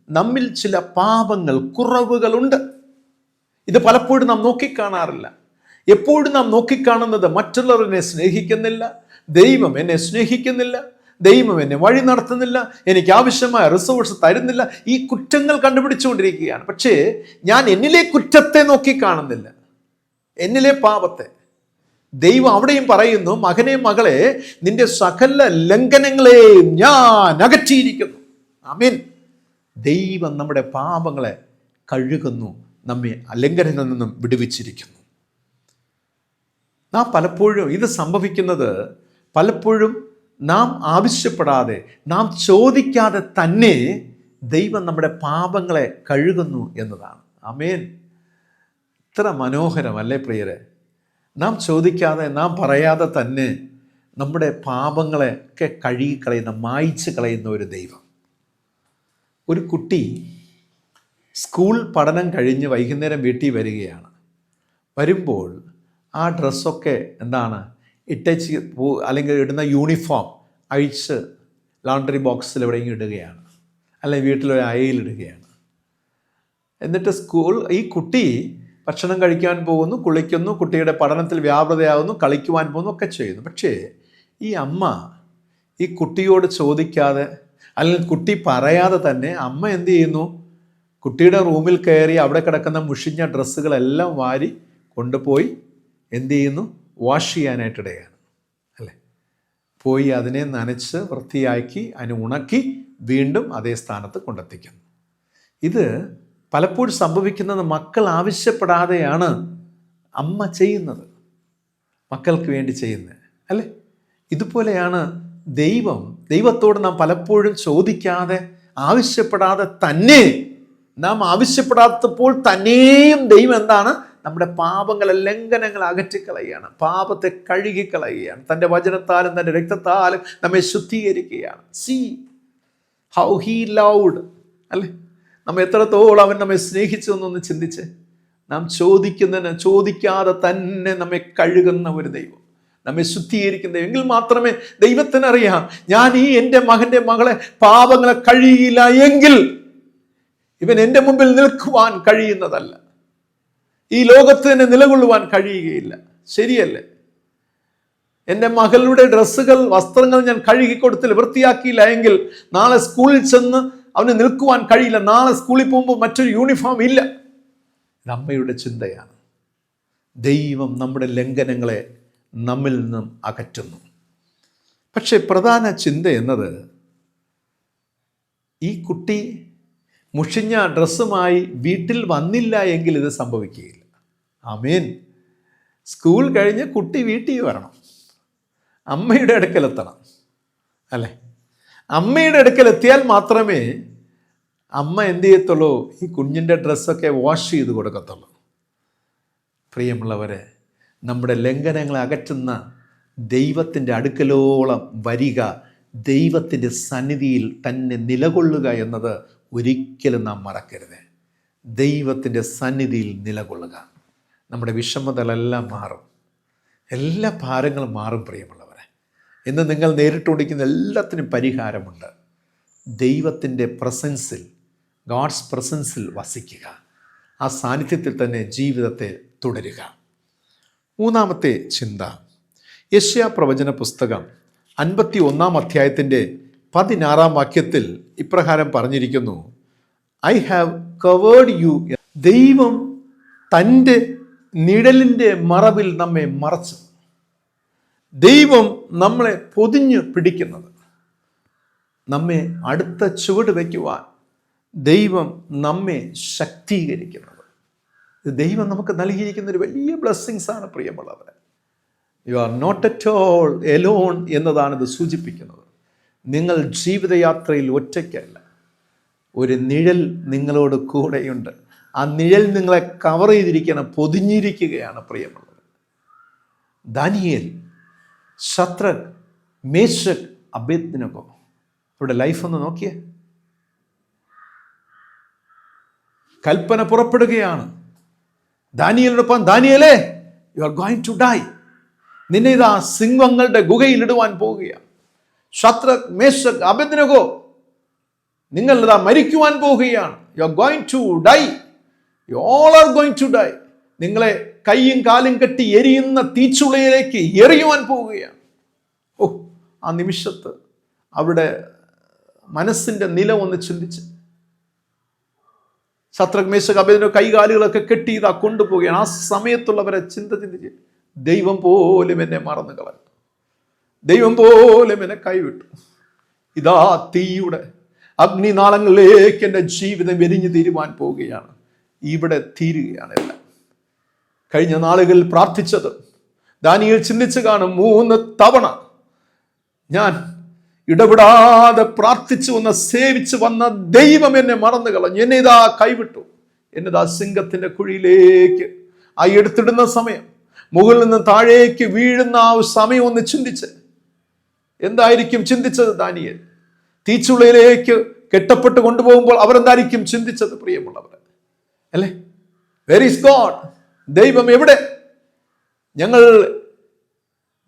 നമ്മിൽ ചില പാപങ്ങൾ, കുറവുകളുണ്ട്. ഇത് പലപ്പോഴും നാം നോക്കിക്കാണാറില്ല. എപ്പോഴും നാം നോക്കിക്കാണുന്നത് മറ്റുള്ളവർ എന്നെ സ്നേഹിക്കുന്നില്ല, ദൈവം എന്നെ സ്നേഹിക്കുന്നില്ല, ദൈവം എന്നെ വഴി നടത്തുന്നില്ല, എനിക്ക് ആവശ്യമായ റിസോഴ്സ് തരുന്നില്ല, ഈ കുറ്റങ്ങൾ കണ്ടുപിടിച്ചുകൊണ്ടിരിക്കുകയാണ്. പക്ഷേ ഞാൻ എന്നിലെ കുറ്റത്തെ നോക്കിക്കാണുന്നില്ല, എന്നിലെ പാപത്തെ. ദൈവം അവിടെയും പറയുന്നു, മകനെ, മകളെ, നിന്റെ സകല ലംഘനങ്ങളെയും ഞാൻ അകറ്റിയിരിക്കുന്നു. ആമേൻ. ദൈവം നമ്മുടെ പാപങ്ങളെ കഴുകുന്നു, നമ്മെ ലംഘനങ്ങളിൽ നിന്നും വിടുവിച്ചിരിക്കുന്നു. നാം പലപ്പോഴും ഇത് സംഭവിക്കുന്നത്, പലപ്പോഴും നാം ആവശ്യപ്പെടാതെ, നാം ചോദിക്കാതെ തന്നെ ദൈവം നമ്മുടെ പാപങ്ങളെ കഴുകുന്നു എന്നതാണ്. ആമേൻ. ഇത്ര മനോഹരമല്ലേ പ്രിയരെ? നാം ചോദിക്കാതെ, നാം പറയാതെ തന്നെ നമ്മുടെ പാപങ്ങളെയൊക്കെ കഴുകിക്കളയുന്ന, മായ്ച്ചു കളയുന്ന ഒരു ദൈവം. ഒരു കുട്ടി സ്കൂൾ പഠനം കഴിഞ്ഞ് വൈകുന്നേരം വീട്ടിൽ വരികയാണ്. വരുമ്പോൾ ആ ഡ്രസ്സൊക്കെ എന്താണ് ഇട്ടേച്ച് അല്ലെങ്കിൽ ഇടുന്ന യൂണിഫോം അഴിച്ച് ലോണ്ടറി ബോക്സിൽ എവിടെയെങ്കിലും ഇടുകയാണ്, അല്ലെങ്കിൽ വീട്ടിലൊരു അയയിലിടുകയാണ്. എന്നിട്ട് ഈ കുട്ടി ഭക്ഷണം കഴിക്കാൻ പോകുന്നു, കുളിക്കുന്നു, കുട്ടിയുടെ പഠനത്തിൽ വ്യാപൃതയാകുന്നു, കളിക്കുവാൻ പോകുന്നു, ഒക്കെ ചെയ്യുന്നു. പക്ഷേ ഈ അമ്മ ഈ കുട്ടിയോട് ചോദിക്കാതെ, അല്ലെങ്കിൽ കുട്ടി പറയാതെ തന്നെ അമ്മ എന്ത് ചെയ്യുന്നു? കുട്ടിയുടെ റൂമിൽ കയറി അവിടെ കിടക്കുന്ന മുഷിഞ്ഞ ഡ്രസ്സുകളെല്ലാം വാരി കൊണ്ടുപോയി എന്ത് ചെയ്യുന്നു? വാഷ് ചെയ്യാനായിട്ടിടയാണ്, അല്ലേ? പോയി അതിനെ നനച്ച് വൃത്തിയാക്കി അതിനെ ഉണക്കി വീണ്ടും അതേ സ്ഥാനത്ത് കൊണ്ടെത്തിക്കുന്നു. ഇത് പലപ്പോഴും സംഭവിക്കുന്നത് മക്കൾ ആവശ്യപ്പെടാതെയാണ് അമ്മ ചെയ്യുന്നത്, മക്കൾക്ക് വേണ്ടി ചെയ്യുന്നത്, അല്ലേ? ഇതുപോലെയാണ് ദൈവത്തോട് നാം പലപ്പോഴും ചോദിക്കാതെ, ആവശ്യപ്പെടാതെ തന്നെ, നാം ആവശ്യപ്പെടാത്തപ്പോൾ തന്നെയും ദൈവം എന്താണ്? നമ്മുടെ പാപങ്ങളെ, ലംഘനങ്ങൾ അകറ്റിക്കളയുകയാണ്, പാപത്തെ കഴുകിക്കളയുകയാണ്, തൻ്റെ വചനത്താലും തൻ്റെ രക്തത്താലും നമ്മെ ശുദ്ധീകരിക്കുകയാണ്. സീ ഹൗ ഹീ ലൗഡ്, അല്ലേ? നമ്മെ എത്രത്തോളം അവൻ നമ്മെ സ്നേഹിച്ചു എന്നൊന്ന് ചിന്തിച്ച്. നാം ചോദിക്കാതെ തന്നെ നമ്മെ കഴുകുന്ന ഒരു ദൈവം, നമ്മെ ശുദ്ധീകരിക്കുന്ന എങ്കിൽ മാത്രമേ ദൈവത്തിനറിയാം, ഞാൻ ഈ എൻ്റെ മകൻ്റെ മകളെ പാപങ്ങളെ കഴിയില്ല എങ്കിൽ ഇവൻ എൻ്റെ മുമ്പിൽ നിൽക്കുവാൻ കഴിയുന്നതല്ല, ഈ ലോകത്ത് തന്നെ നിലകൊള്ളുവാൻ കഴിയുകയില്ല. ശരിയല്ലേ? എൻ്റെ മകളുടെ ഡ്രസ്സുകൾ, വസ്ത്രങ്ങൾ ഞാൻ കഴുകിക്കൊടുത്തില്ല, വൃത്തിയാക്കിയില്ല എങ്കിൽ നാളെ സ്കൂളിൽ ചെന്ന് അവന് നിൽക്കുവാൻ കഴിയില്ല, നാളെ സ്കൂളിൽ പോകുമ്പോൾ മറ്റൊരു യൂണിഫോം ഇല്ല. ഇത് അമ്മയുടെ ചിന്തയാണ്. ദൈവം നമ്മുടെ ലംഘനങ്ങളെ നമ്മിൽ നിന്നും അകറ്റുന്നു. പക്ഷെ പ്രധാന ചിന്ത എന്നത്, ഈ കുട്ടി മുഷിഞ്ഞ ഡ്രസ്സുമായി വീട്ടിൽ വന്നില്ല എങ്കിൽ ഇത് സംഭവിക്കുകയില്ല. ആമേൻ. സ്കൂൾ കഴിഞ്ഞ് കുട്ടി വീട്ടിൽ വരണം, അമ്മയുടെ അടുക്കലെത്തണം, അല്ലേ? അമ്മയുടെ അടുക്കലെത്തിയാൽ മാത്രമേ അമ്മ എന്ത് ചെയ്യത്തുള്ളൂ? ഈ കുഞ്ഞിൻ്റെ ഡ്രസ്സൊക്കെ വാഷ് ചെയ്ത് കൊടുക്കത്തുള്ളൂ. പ്രിയമുള്ളവരെ, നമ്മുടെ ലംഘനങ്ങളെ അകറ്റുന്ന ദൈവത്തിൻ്റെ അടുക്കലോളം വരിക, ദൈവത്തിൻ്റെ സന്നിധിയിൽ തന്നെ നിലകൊള്ളുക എന്നത് ഒരിക്കലും നാം മറക്കരുത്. ദൈവത്തിൻ്റെ സന്നിധിയിൽ നിലകൊള്ളുക, നമ്മുടെ വിഷമതകളെല്ലാം മാറും, എല്ലാ ഭാരങ്ങളും മാറും. പ്രിയമുള്ളവരെ, ഇന്ന് നിങ്ങൾ നേരിട്ടുകൊണ്ടിരിക്കുന്ന എല്ലാത്തിനും പരിഹാരമുണ്ട്. ദൈവത്തിൻ്റെ പ്രസൻസിൽ, ഗോഡ്സ് പ്രസൻസിൽ വസിക്കുക, ആ സാന്നിധ്യത്തിൽ തന്നെ ജീവിതത്തെ തുടരുക. മൂന്നാമത്തെ ചിന്ത, യെശയ്യാ പ്രവചന പുസ്തകം 51 അധ്യായത്തിൻ്റെ 16 വാക്യത്തിൽ ഇപ്രകാരം പറഞ്ഞിരിക്കുന്നു, ഐ ഹാവ് കവേർഡ് യു. ദൈവം തൻ്റെ നിഴലിൻ്റെ മറവിൽ നമ്മെ മറച്ചു. ദൈവം നമ്മളെ പൊതിഞ്ഞ് പിടിക്കുന്നത്, നമ്മെ അടുത്ത ചുവട് വയ്ക്കുവാൻ ദൈവം നമ്മെ ശക്തീകരിക്കുന്നത്, ഇത് ദൈവം നമുക്ക് നൽകിയിരിക്കുന്ന ഒരു വലിയ ബ്ലെസ്സിങ്സ് ആണ്. പ്രിയമുള്ളവരെ, you are not at all alone എന്നതാണ് ഇത് സൂചിപ്പിക്കുന്നത്. നിങ്ങൾ ജീവിതയാത്രയിൽ ഒറ്റയ്ക്കല്ല, ഒരു നിഴൽ നിങ്ങളോട് കൂടെയുണ്ട്. ആ നിഴൽ നിങ്ങളെ കവർ ചെയ്തിരിക്കുകയാണ്, പൊതിഞ്ഞിരിക്കുകയാണ്. പ്രിയമുള്ളവർ, ദാനിയേൽ, ശദ്രക്, മേശക്, അബേദ്നെഗോ, അവരുടെ ലൈഫ് ഒന്ന് നോക്കിയേ. കൽപ്പന പുറപ്പെടുകയാണ് ദാനിയേലിനൊപ്പം, ദാനിയേലേ, you are going to die. നിന്നെ ഇതാ സിംഹങ്ങളുടെ ഗുഹയിൽ ഇടുവാൻ പോവുകയാണ്. ശദ്രക്, മേശക്, അബേദ്നെഗോ, നിങ്ങൾ ഇതാ മരിക്കുവാൻ പോവുകയാണ്. You are going to die, you all are going to die. നിങ്ങളെ കൈയും കാലും കെട്ടി എരിയുന്ന തീച്ചുളയിലേക്ക് എറിയുവാൻ പോവുകയാണ്. ഓ, ആ നിമിഷത്ത് അവിടെ മനസ്സിൻ്റെ നില ഒന്ന് ചിന്തിച്ച്, ശദ്രക്, മേശക്, അബേദ്നെഗോ കൈകാലുകളൊക്കെ കെട്ടി ഇതാ കൊണ്ടുപോവുകയാണ്. ആ സമയത്തുള്ളവരെ ചിന്തിച്ച്, ദൈവം പോലും എന്നെ മറന്നു കളഞ്ഞു, ദൈവം പോലും എന്നെ കൈവിട്ടു. ഇതാ തീയുടെ അഗ്നിനാളങ്ങളിലേക്ക് എൻ്റെ ജീവിതം എരിഞ്ഞു തീരുവാൻ പോവുകയാണ്. ഇവിടെ തീരുകയാണ് എല്ലാം. കഴിഞ്ഞ നാളുകളിൽ പ്രാർത്ഥിച്ചത് ദാനിയേൽ ചിന്തിച്ച് കാണും. 3 തവണ ഞാൻ ഇടപെടാതെ പ്രാർത്ഥിച്ചു വന്ന, സേവിച്ചു വന്ന ദൈവം എന്നെ മറന്നു കളഞ്ഞു, എന്നെ ഇതാ കൈവിട്ടു, എന്നിതാ സിംഹത്തിൻ്റെ കുഴിയിലേക്ക് ആ എടുത്തിടുന്ന സമയം, മുകളിൽ നിന്ന് താഴേക്ക് വീഴുന്ന ആ സമയം ഒന്ന് ചിന്തിച്ച്. എന്തായിരിക്കും ചിന്തിച്ചത് ദാനിയേൽ? തീച്ചുളയിലേക്ക് കെട്ടപ്പെട്ട് കൊണ്ടുപോകുമ്പോൾ അവരെന്തായിരിക്കും ചിന്തിച്ചത്? പ്രിയമുള്ളവർ, അല്ലേ? Were is God? ദൈവം എവിടെ? ഞങ്ങൾ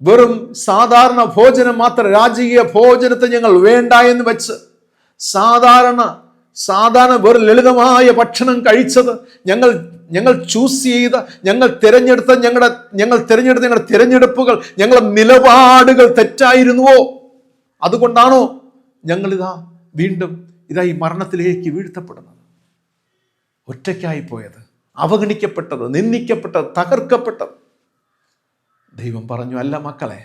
വെറും സാധാരണ ഭോജനം മാത്രം, രാജകീയ ഭോജനത്തെ ഞങ്ങൾ വേണ്ട എന്ന് വെച്ച് സാധാരണ വെറും ലളിതമായ ഭക്ഷണം കഴിച്ചത് ഞങ്ങൾ ഞങ്ങൾ ചൂസ് ചെയ്ത, ഞങ്ങൾ തിരഞ്ഞെടുത്ത ഞങ്ങളുടെ തിരഞ്ഞെടുപ്പുകൾ, ഞങ്ങളുടെ നിലപാടുകൾ തെറ്റായിരുന്നുവോ? അതുകൊണ്ടാണോ ഞങ്ങളിതാ വീണ്ടും ഈ മരണത്തിലേക്ക് വീഴ്ത്തപ്പെടുന്നത്? ഒറ്റയ്ക്കായി പോയത്, അവഗണിക്കപ്പെട്ടത്, നിന്ദിക്കപ്പെട്ടത്, തകർക്കപ്പെട്ടത്. ദൈവം പറഞ്ഞു, അല്ല മക്കളെ,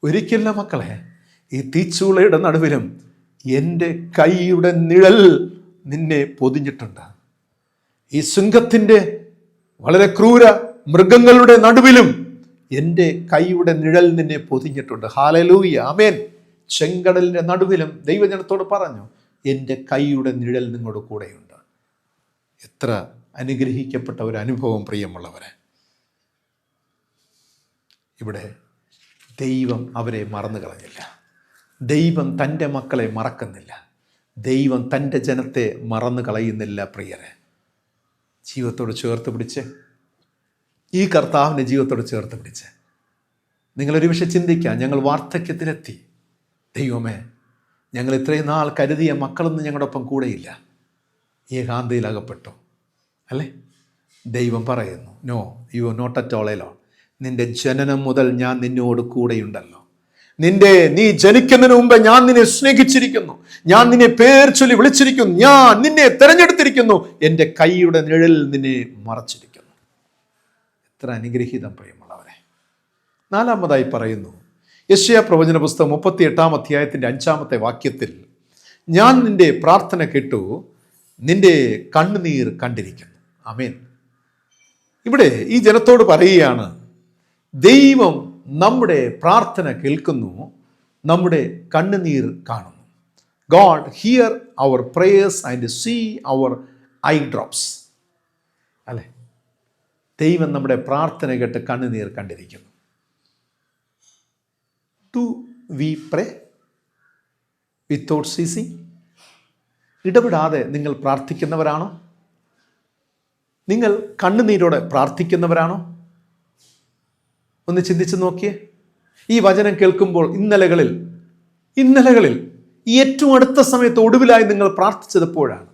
ഒരിക്കലില്ല മക്കളെ, ഈ തീച്ചൂളയുടെ നടുവിലും എൻ്റെ കൈയുടെ നിഴൽ നിന്നെ പൊതിഞ്ഞിട്ടുണ്ട്. ഈ ശൃംഖത്തിൻ്റെ വളരെ ക്രൂര മൃഗങ്ങളുടെ നടുവിലും എൻ്റെ കൈയുടെ നിഴൽ നിന്നെ പൊതിഞ്ഞിട്ടുണ്ട്. ഹല്ലേലൂയ, ആമേൻ. ചെങ്കടലിൻ്റെ നടുവിലും ദൈവജനത്തോട് പറഞ്ഞു, എൻ്റെ കൈയുടെ നിഴൽ നിങ്ങളുടെ കൂടെയുണ്ട്. എത്ര അനുഗ്രഹിക്കപ്പെട്ട ഒരു അനുഭവം പ്രിയമുള്ളവരെ. ഇവിടെ ദൈവം അവരെ മറന്നു കളഞ്ഞില്ല. ദൈവം തൻ്റെ മക്കളെ മറക്കുന്നില്ല. ദൈവം തൻ്റെ ജനത്തെ മറന്നു കളയുന്നില്ല. പ്രിയരെ, ജീവിതത്തോട് ചേർത്ത് പിടിച്ച്, ഈ കർത്താവിൻ്റെ ജീവിതത്തോട് ചേർത്ത് പിടിച്ച് നിങ്ങളൊരു പക്ഷെ ചിന്തിക്കാം, ഞങ്ങൾ വാർദ്ധക്യത്തിലെത്തി, ദൈവമേ, ഞങ്ങൾ ഇത്രയും നാൾ കരുതിയ മക്കളൊന്നും ഞങ്ങളുടെ ഒപ്പം കൂടെയില്ല, ഏകാന്തയിലകപ്പെട്ടു അല്ലേ? ദൈവം പറയുന്നു, no, you are not at all alone. നിന്റെ ജനനം മുതൽ ഞാൻ നിന്നോട് കൂടെയുണ്ടല്ലോ. നീ ജനിക്കുന്നതിന് മുമ്പ് ഞാൻ നിന്നെ സ്നേഹിച്ചിരിക്കുന്നു, ഞാൻ നിന്നെ പേർ ചൊല്ലി വിളിച്ചിരിക്കുന്നു, ഞാൻ നിന്നെ തെരഞ്ഞെടുത്തിരിക്കുന്നു, എൻ്റെ കൈയുടെ നിഴൽ നിന്നെ മറച്ചിരിക്കുന്നു. എത്ര അനുഗ്രഹീതം പ്രിയമുള്ളവരെ. നാലാമതായി പറയുന്നു, യെശയ്യാ പ്രവചന പുസ്തകം 38 അധ്യായത്തിൻ്റെ 5 വാക്യത്തിൽ, ഞാൻ നിന്റെ പ്രാർത്ഥന കേട്ടു, നിന്റെ കണ്ണുനീർ കണ്ടിരിക്കുന്നു. ആമേൻ. ഇവിടെ ഈ ജനത്തോട് പറയുകയാണ്, ദൈവം നമ്മുടെ പ്രാർത്ഥന കേൾക്കുന്നു, നമ്മുടെ കണ്ണുനീർ കാണുന്നു. God hear our prayers and see our eye drops. അല്ലെ, ദൈവം നമ്മുടെ പ്രാർത്ഥന കേട്ട് കണ്ണുനീർ കണ്ടിരിക്കുന്നു. Do we pray without ceasing? ഇടപെടാതെ നിങ്ങൾ പ്രാർത്ഥിക്കുന്നവരാണോ? നിങ്ങൾ കണ്ണുനീരോടെ പ്രാർത്ഥിക്കുന്നവരാണോ? ഒന്ന് ചിന്തിച്ച് നോക്കിയേ. ഈ വചനം കേൾക്കുമ്പോൾ ഇന്നലകളിൽ ഈ ഏറ്റവും അടുത്ത സമയത്ത് ഒടുവിലായി നിങ്ങൾ പ്രാർത്ഥിച്ചതെപ്പോഴാണ്?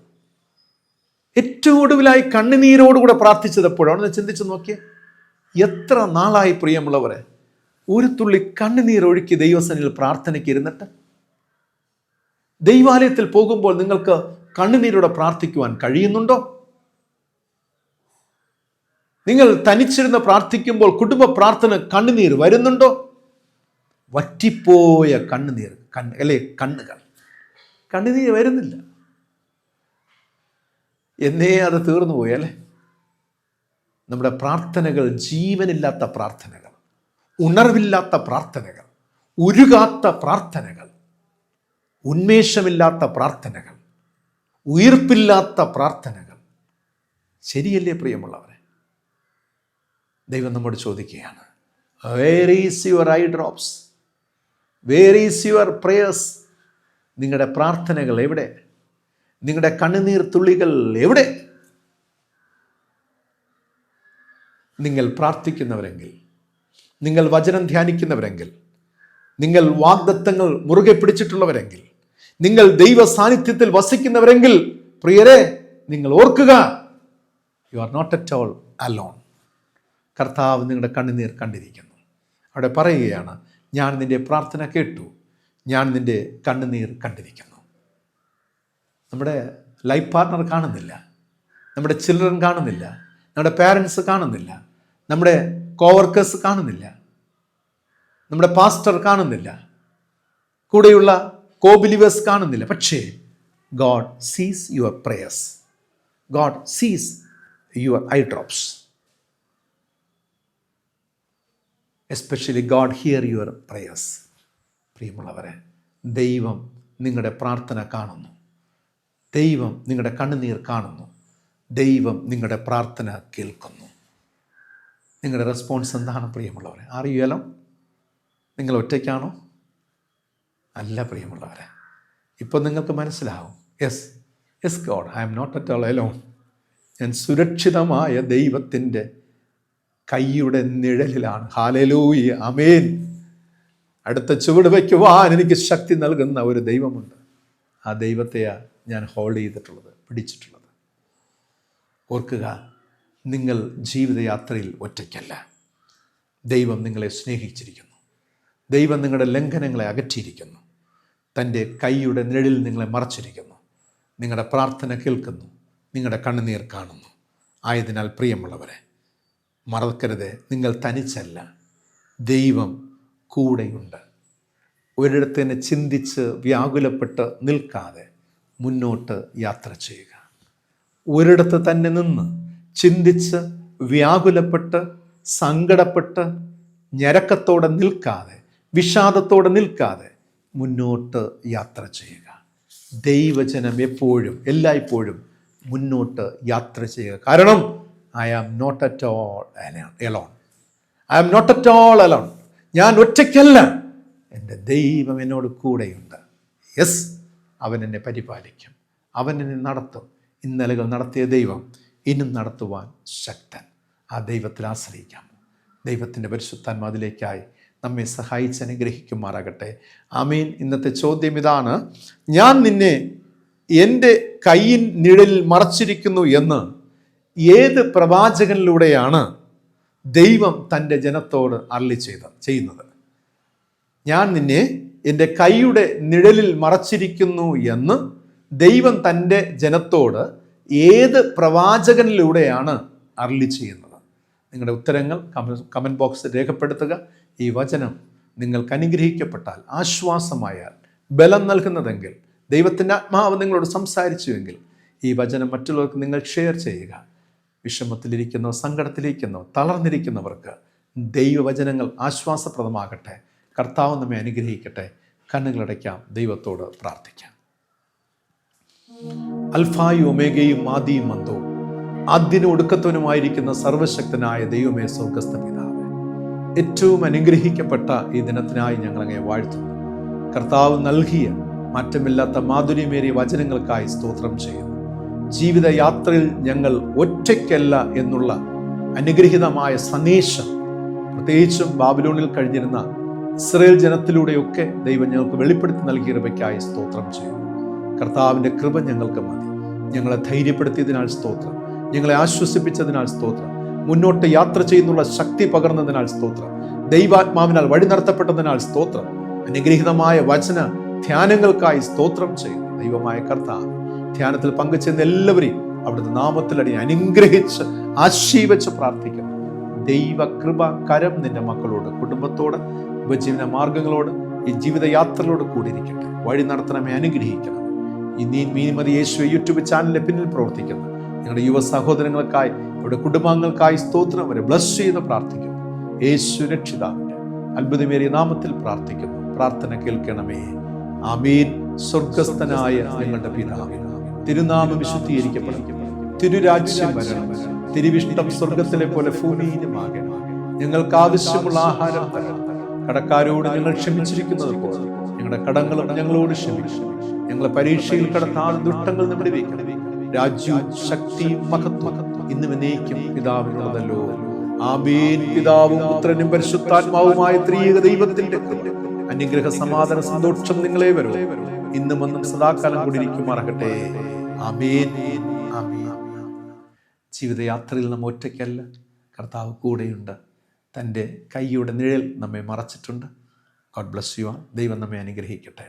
ഏറ്റവും ഒടുവിലായി കണ്ണുനീരോടുകൂടെ പ്രാർത്ഥിച്ചതെപ്പോഴാണ്? ഒന്ന് ചിന്തിച്ച് നോക്കിയേ. എത്ര നാളായി പ്രിയമുള്ളവരെ ഒരു തുള്ളി കണ്ണുനീർ ഒഴുക്കി ദൈവസന്നിധിയിൽ പ്രാർത്ഥനയ്ക്ക് ഇരുന്നിട്ട്? ദൈവാലയത്തിൽ പോകുമ്പോൾ നിങ്ങൾക്ക് കണ്ണുനീരോടെ പ്രാർത്ഥിക്കുവാൻ കഴിയുന്നുണ്ടോ? നിങ്ങൾ തനിച്ചിരുന്ന് പ്രാർത്ഥിക്കുമ്പോൾ കുടുംബ പ്രാർത്ഥന കണ്ണുനീർ വരുന്നുണ്ടോ? വറ്റിപ്പോയ കണ്ണുനീർ, കണ്ണുനീർ വരുന്നില്ല. എന്നേ അത് തീർന്നു പോയി അല്ലേ? നമ്മുടെ പ്രാർത്ഥനകൾ ജീവനില്ലാത്ത പ്രാർത്ഥനകൾ, ഉണർവില്ലാത്ത പ്രാർത്ഥനകൾ, ഉരുകാത്ത പ്രാർത്ഥനകൾ, ഉന്മേഷമില്ലാത്ത പ്രാർത്ഥനകൾ, ഉയിർപ്പില്ലാത്ത പ്രാർത്ഥനകൾ. ശരിയല്ലേ പ്രിയമുള്ളവരെ? ദൈവം നമ്മോട് ചോദിക്കുകയാണ്, where is your eye drops? Where is your prayers? നിങ്ങളുടെ പ്രാർത്ഥനകൾ എവിടെ? നിങ്ങളുടെ കണ്ണുനീർ തുള്ളികൾ എവിടെ? നിങ്ങൾ പ്രാർത്ഥിക്കുന്നവരെങ്കിൽ, നിങ്ങൾ വചനം ധ്യാനിക്കുന്നവരെങ്കിൽ, നിങ്ങൾ വാഗ്ദത്തങ്ങൾ മുറുകെ പിടിച്ചിട്ടുള്ളവരെങ്കിൽ, നിങ്ങൾ ദൈവ സാന്നിധ്യത്തിൽ വസിക്കുന്നവരെങ്കിൽ, പ്രിയരെ, നിങ്ങൾ ഓർക്കുക, you are not at all alone. കർത്താവ് നിങ്ങളുടെ കണ്ണുനീർ കണ്ടിരിക്കുന്നു. അവിടെ പറയുകയാണ്, ഞാൻ നിന്റെ പ്രാർത്ഥന കേട്ടു, ഞാൻ നിന്റെ കണ്ണുനീർ കണ്ടിരിക്കുന്നു. നമ്മുടെ ലൈഫ് പാർട്ട്ണർ കാണുന്നില്ല, നമ്മുടെ ചിൽഡ്രൻ കാണുന്നില്ല, നമ്മുടെ പാരൻസ് കാണുന്നില്ല, നമ്മുടെ കോവർക്കേഴ്സ് കാണുന്നില്ല, നമ്മുടെ പാസ്റ്റർ കാണുന്നില്ല, കൂടെയുള്ള കോബിലിവേഴ്സ് കാണുന്നില്ല. പക്ഷേ ഗോഡ് സീസ് യുവർ പ്രേയേഴ്സ്, ഗോഡ് സീസ് your eye drops. Especially God here your prayers. പ്രിയമുള്ളവരെ, ദൈവം നിങ്ങളുടെ പ്രാർത്ഥന കാണുന്നു, ദൈവം നിങ്ങളുടെ കണ്ണുനീർ കാണുന്നു, ദൈവം നിങ്ങളുടെ പ്രാർത്ഥന കേൾക്കുന്നു. നിങ്ങളുടെ റെസ്പോൺസ് എന്താണ് പ്രിയമുള്ളവരെ? അറിയാലോ, നിങ്ങൾ ഒറ്റയ്ക്കാണോ? അല്ല പ്രിയമുള്ളവരെ. ഇപ്പം നിങ്ങൾക്ക് മനസ്സിലാവും, yes God, I am not at all alone. ഞാൻ സുരക്ഷിതമായ ദൈവത്തിൻ്റെ കൈയുടെ നിഴലിലാണ്. ഹല്ലേലൂയ, ആമേൻ. അടുത്ത ചുവട് വയ്ക്കുവാൻ എനിക്ക് ശക്തി നൽകുന്ന ഒരു ദൈവമുണ്ട്. ആ ദൈവത്തെയാണ് ഞാൻ ഹോൾഡ് ചെയ്തിട്ടുള്ളത്, പിടിച്ചിട്ടുള്ളത്. ഓർക്കുക, നിങ്ങൾ ജീവിതയാത്രയിൽ ഒറ്റയ്ക്കല്ല. ദൈവം നിങ്ങളെ സ്നേഹിച്ചിരിക്കുന്നു. ദൈവം നിങ്ങളുടെ ലംഘനങ്ങളെ അകറ്റിയിരിക്കുന്നു. തൻ്റെ കൈയുടെ നിഴലിൽ നിങ്ങളെ മറച്ചിരിക്കുന്നു. നിങ്ങളുടെ പ്രാർത്ഥന കേൾക്കുന്നു. നിങ്ങളുടെ കണ്ണുനീർ കാണുന്നു. ആയതിനാൽ പ്രിയമുള്ളവരെ, മറക്കരുത്, നിങ്ങൾ തനിച്ചല്ല. ദൈവം കൂടെയുണ്ട്. ഒരിടത്ത് തന്നെ ചിന്തിച്ച് വ്യാകുലപ്പെട്ട് നിൽക്കാതെ മുന്നോട്ട് യാത്ര ചെയ്യുക. ഒരിടത്ത് തന്നെ നിന്ന് ചിന്തിച്ച് വ്യാകുലപ്പെട്ട് സങ്കടപ്പെട്ട് ഞരക്കത്തോടെ നിൽക്കാതെ, വിഷാദത്തോടെ നിൽക്കാതെ മുന്നോട്ട് യാത്ര ചെയ്യുക. ദൈവജനം എപ്പോഴും എല്ലായ്പ്പോഴും മുന്നോട്ട് യാത്ര ചെയ്യുക. കാരണം I am not at all alone. I am not at all alone. ഞാൻ ഒറ്റയ്ക്കല്ല. എൻ്റെ ദൈവം എന്നോട് കൂടെയുണ്ട്. യെസ്, അവൻ എന്നെ പരിപാലിക്കും. അവൻ എന്നെ നടത്തും. ഇന്നലകൾ നടത്തിയ ദൈവം ഇന്നും നടത്തുവാൻ ശക്തൻ. ആ ദൈവത്തിൽ ആശ്രയിക്കാം. ദൈവത്തിൻ്റെ പരിശുദ്ധാത്മാവ് അതിലേക്കായി നമ്മെ സഹായിച്ച് അനുഗ്രഹിക്കുമാറാകട്ടെ. ആമീൻ. ഇന്നത്തെ ചോദ്യം ഇതാണ്: ഞാൻ നിന്നെ എൻ്റെ കൈയിൻ നിഴലിൽ മറച്ചിരിക്കുന്നു എന്ന് ഏത് പ്രവാചകനിലൂടെയാണ് ദൈവം തൻ്റെ ജനത്തോട് അരുളി ചെയ്യുന്നത്? ഞാൻ നിന്നെ എൻ്റെ കൈയുടെ നിഴലിൽ മറച്ചിരിക്കുന്നു എന്ന് ദൈവം തൻ്റെ ജനത്തോട് ഏത് പ്രവാചകനിലൂടെയാണ് അരുളി ചെയ്യുന്നത്? നിങ്ങളുടെ ഉത്തരങ്ങൾ കമൻറ്റ് ബോക്സിൽ രേഖപ്പെടുത്തുക. ഈ വചനം നിങ്ങൾക്ക് അനുഗ്രഹിക്കപ്പെട്ടാൽ, ആശ്വാസമായാൽ, ബലം നൽകുന്നതെങ്കിൽ, ദൈവത്തിൻ്റെ ആത്മാവ് നിങ്ങളോട് സംസാരിച്ചുവെങ്കിൽ ഈ വചനം മറ്റുള്ളവർക്ക് നിങ്ങൾ ഷെയർ ചെയ്യുക. വിഷമത്തിലിരിക്കുന്നവർ, സങ്കടത്തിലിരിക്കുന്നവർ, തളർന്നിരിക്കുന്നവർക്ക് ദൈവവചനങ്ങൾ ആശ്വാസപ്രദമാകട്ടെ. കർത്താവ് നമ്മെ അനുഗ്രഹിക്കട്ടെ. കണ്ണുകളടയ്ക്കാം, ദൈവത്തോട് പ്രാർത്ഥിക്കാം. അൽഫായും ഒമേഗയും ആദിയും അന്തവും, ആദ്യനും ഒടുക്കത്തവനുമായിരിക്കുന്ന സർവശക്തനായ ദൈവമേ, സ്വർഗ്ഗസ്ഥ പിതാവേ, ഏറ്റവും അനുഗ്രഹിക്കപ്പെട്ട ഈ ദിനത്തിനായി ഞങ്ങൾ അങ്ങയെ വാഴ്ത്തുന്നു. കർത്താവ് നൽകിയ മാറ്റമില്ലാത്ത മാധുര്യമേറിയ വചനങ്ങൾക്കായി സ്തോത്രം ചെയ്യുന്നു. ജീവിതയാത്രയിൽ ഞങ്ങൾ ഒറ്റയ്ക്കല്ല എന്നുള്ള അനുഗ്രഹീതമായ സന്ദേശം, പ്രത്യേകിച്ചും ബാബിലോണിൽ കഴിഞ്ഞിരുന്ന ഇസ്രായേൽ ജനത്തിലൂടെയൊക്കെ ദൈവം ഞങ്ങൾക്ക് വെളിപ്പെടുത്തി നൽകിയ കൃപയ്ക്കായി സ്തോത്രം ചെയ്യുന്നു. കർത്താവിൻ്റെ കൃപ ഞങ്ങൾക്ക് മതി. ഞങ്ങളെ ധൈര്യപ്പെടുത്തിയതിനാൽ സ്തോത്രം. ഞങ്ങളെ ആശ്വസിപ്പിച്ചതിനാൽ സ്തോത്രം. മുന്നോട്ട് യാത്ര ചെയ്യുന്നുള്ള ശക്തി പകർന്നതിനാൽ സ്തോത്രം. ദൈവാത്മാവിനാൽ വഴി നടത്തപ്പെട്ടതിനാൽ സ്തോത്രം. അനുഗ്രഹീതമായ വചന ധ്യാനങ്ങൾക്കായി സ്തോത്രം ചെയ്യുന്നു. ദൈവമായ കർത്താവ്, ധ്യാനത്തിൽ പങ്കുചേർന്ന എല്ലാവരെയും അവിടുത്തെ നാമത്തിലടി അനുഗ്രഹിച്ച് ആശീർവദിച്ച് പ്രാർത്ഥിക്കുന്നു. ദൈവകൃപ കരം നിന്റെ മക്കളോട്, കുടുംബത്തോട്, ഉപജീവന മാർഗങ്ങളോട്, ഈ ജീവിതയാത്രകളോട് കൂടിയിരിക്കട്ടെ. വഴി നടത്തണമേ, അനുഗ്രഹിക്കണം. ഈ മീൻമതി യേശു യൂട്യൂബ് ചാനലിന്റെ പിന്നിൽ പ്രവർത്തിക്കുന്ന ഞങ്ങളുടെ യുവ സഹോദരങ്ങൾക്കായി, അവരുടെ കുടുംബാംഗങ്ങൾക്കായി സ്തോത്രം. അവരെ ബ്ലസ് ചെയ്ത് പ്രാർത്ഥിക്കുന്നു. യേശു രക്ഷിതാവിന്റെ അത്ഭുതമേറിയ നാമത്തിൽ പ്രാർത്ഥിക്കുന്നു. പ്രാർത്ഥന കേൾക്കണമേ. ആമീൻ. സ്വർഗസ്ഥനായ ഞങ്ങളുടെ പിതാവേ, തിരുനാമം വിശുദ്ധീകരിക്കപ്പെടണം. തിരുരാജ്യം വരണം. തിരുവിഷ്ടം സ്വർഗത്തിലെ പോലെ ഭൂമിയിലുമാകണം. ഞങ്ങൾക്ക് ആവശ്യമുള്ള ആഹാരം തരണം. കടക്കാരോട് ഞങ്ങൾ ക്ഷമിച്ചിരിക്കുന്നത് പോലെ ഞങ്ങളുടെ കടങ്ങളും ഞങ്ങളോട് ക്ഷമിക്കണം. ഞങ്ങളെ പരീക്ഷയിൽ കടത്താതെ ദുഷ്ടങ്ങൾ നമ്മുടെ വയ്ക്കണം. രാജ്യവും ശക്തിയും മഹത്വം ഇന്നും എന്നേക്കും പിതാവിനുള്ളതല്ലോ. ആമേൻ. പിതാവും പുത്രനും പരിശുദ്ധാത്മാവുമായ ത്രിയേക ദൈവത്തിന്റെ അനുഗ്രഹ, സമാധാന, സന്തോഷം നിങ്ങളെ വരും ഇന്നും അന്നും സദാകാലം കൂടിയിരിക്കുമാറാകട്ടെ. ആമേൻ. ആമേൻ. ജീവിതയാത്രയിൽ നാം ഒറ്റയ്ക്കല്ല. കർത്താവ് കൂടെയുണ്ട്. തൻ്റെ കൈയുടെ നിഴൽ നമ്മെ മറച്ചിട്ടുണ്ട്. God bless you. ദൈവം നമ്മെ അനുഗ്രഹിക്കട്ടെ.